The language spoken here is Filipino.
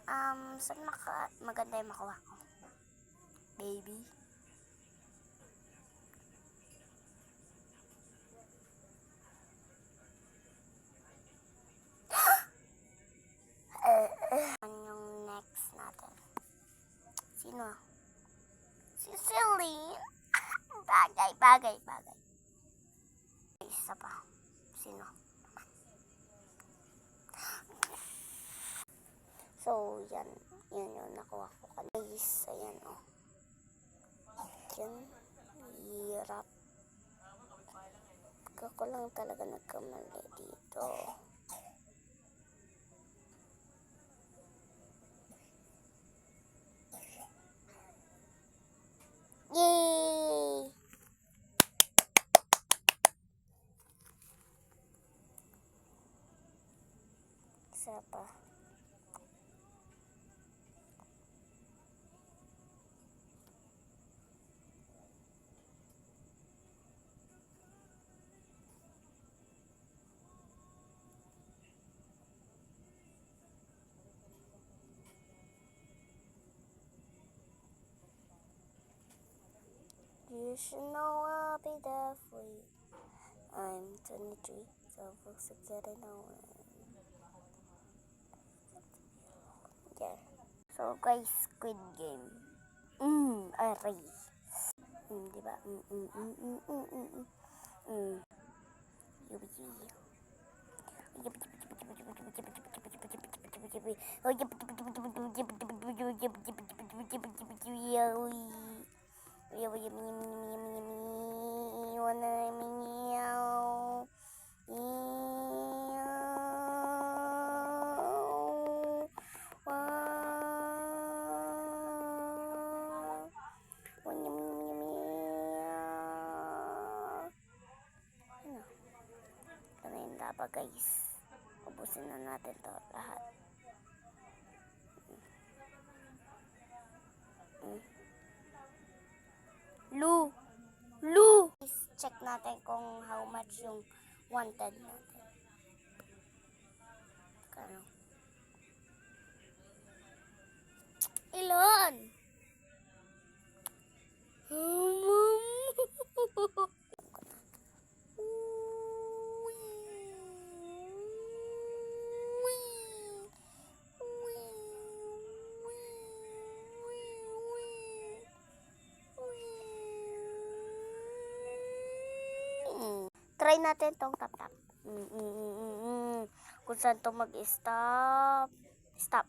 Saan maganda yung makuha ko? Baby? Ano yung next natin? Sino? Si Celine? Bagay. Isa pa. Sino? So, yan yung nakuha ko kanina. Guys, ayan o. Yan. Hirap. Ako lang talaga nagkamali dito. Yay! Isa pa. You should know I'll be there for you. I'm 23, so folks are getting away. Yeah. So guys, Squid Game. Aray. Diba? Dapat guys, ubusin na natin to lahat. Lu! Check natin kung how much yung wanted natin. Kano? Ilan? Try natin tong tap-tap. Kung saan to mag-stop. Stop.